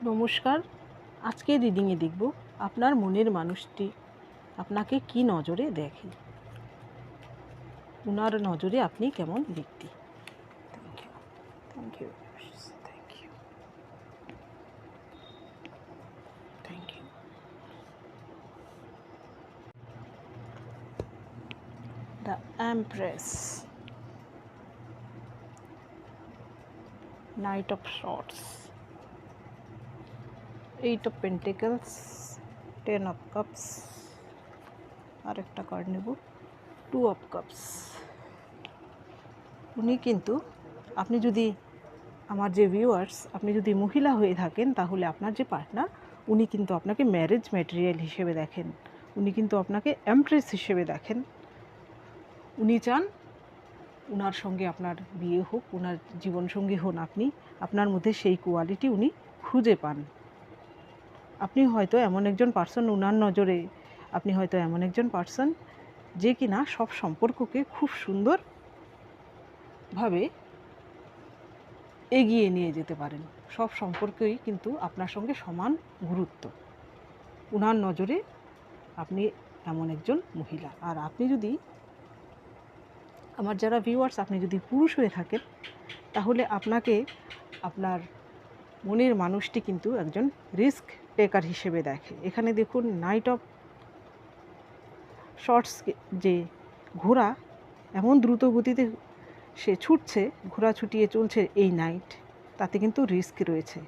নমস্কার। আজকে রিডিংয়ে দেখব আপনার মনের মানুষটি আপনাকে কি নজরে দেখে, ওনার নজরে আপনি কেমন ব্যক্তি। Thank you, thank you, thank you, thank you. The Empress, knight of swords, 8 of Pentacles, 10 of Cups, আর একটা কার্ড নেব 2 of Cups। উনি কিন্তু, আপনি যদি আমার যে ভিউয়ার্স, আপনি যদি মহিলা হয়ে থাকেন তাহলে আপনার যে পার্টনার উনি কিন্তু আপনাকে ম্যারেজ ম্যাটেরিয়াল হিসেবে দেখেন, উনি কিন্তু আপনাকে এমপ্রেস হিসেবে দেখেন। উনি চান ওনার সঙ্গে আপনার বিয়ে হোক, ওনার জীবনসঙ্গী হন আপনি, আপনার মধ্যে সেই কোয়ালিটি উনি খুঁজে পান। আপনি হয়তো এমন একজন পার্সন, ওনার নজরে আপনি হয়তো এমন একজন পার্সন যে কিনা সব সম্পর্ককে খুব সুন্দরভাবে এগিয়ে নিয়ে যেতে পারেন। সব সম্পর্কেই কিন্তু আপনার সঙ্গে সমান গুরুত্ব। ওনার নজরে আপনি এমন একজন মহিলা। আর আপনি যদি, আমার যারা ভিউয়ার্স, আপনি যদি পুরুষ হয়ে থাকেন তাহলে আপনাকে আপনার মনের মানুষটি কিন্তু একজন রিস্ক টেকার হিসেবে দেখে। এখানে দেখুন নাইট অফ শর্টস, যে ঘোড়া এমন দ্রুত গতিতে সে ছুটছে, ঘোড়া ছুটিয়ে চলছে এই নাইট, তাতে কিন্তু রিস্ক রয়েছে।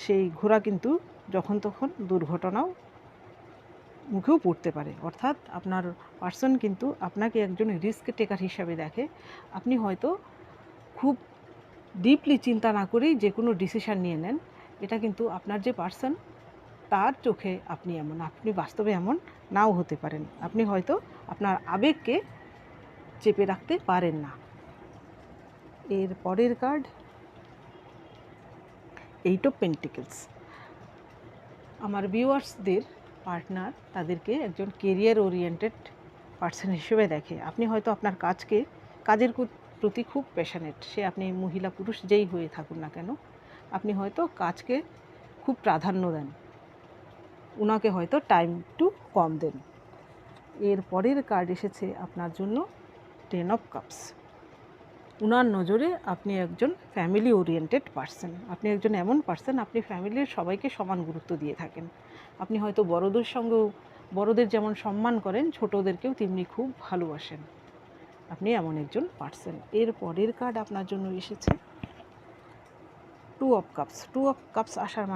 সেই ঘোড়া কিন্তু যখন তখন দুর্ঘটনাও মুখেও পড়তে পারে। অর্থাৎ আপনার পার্সন কিন্তু আপনাকে একজন রিস্ক টেকার হিসাবে দেখে। আপনি হয়তো খুব ডিপলি চিন্তা না করেই যে কোনো ডিসিশান নিয়ে নেন। এটা কিন্তু আপনার যে পার্সন তার চোখে আপনি এমন, আপনি বাস্তবে এমন নাও হতে পারেন। আপনি হয়তো আপনার আবেগকে চেপে রাখতে পারেন না। এর পরের কার্ড 8 অফ পেন্টিকলস। আমার ভিউয়ার্সদের পার্টনার তাদেরকে একজন কেরিয়ার ওরিয়েন্টেড পার্সন হিসেবে দেখে। আপনি হয়তো আপনার কাজের প্রতি খুব প্যাশনেট, সে আপনি মহিলা পুরুষ যেই হয়ে থাকুন না কেন, আপনি হয়তো কাজকে খুব প্রাধান্য দেন, ওনাকে হয়তো টাইম একটু কম দেন। এর পরের কার্ড এসেছে আপনার জন্য 10 অফ কাপস। ওনার নজরে আপনি একজন ফ্যামিলি ওরিয়েন্টেড পার্সন। আপনি একজন এমন পার্সন, আপনি ফ্যামিলির সবাইকে সমান গুরুত্ব দিয়ে থাকেন। আপনি হয়তো বড়দের সঙ্গেও, বড়দের যেমন সম্মান করেন, ছোটদেরকেও তেমনি খুব ভালোবাসেন। আপনি এমন একজন পার্সন। এর পরের কার্ড আপনার জন্য এসেছে 2 অফ কাপস। 2 অফ কাপস আসার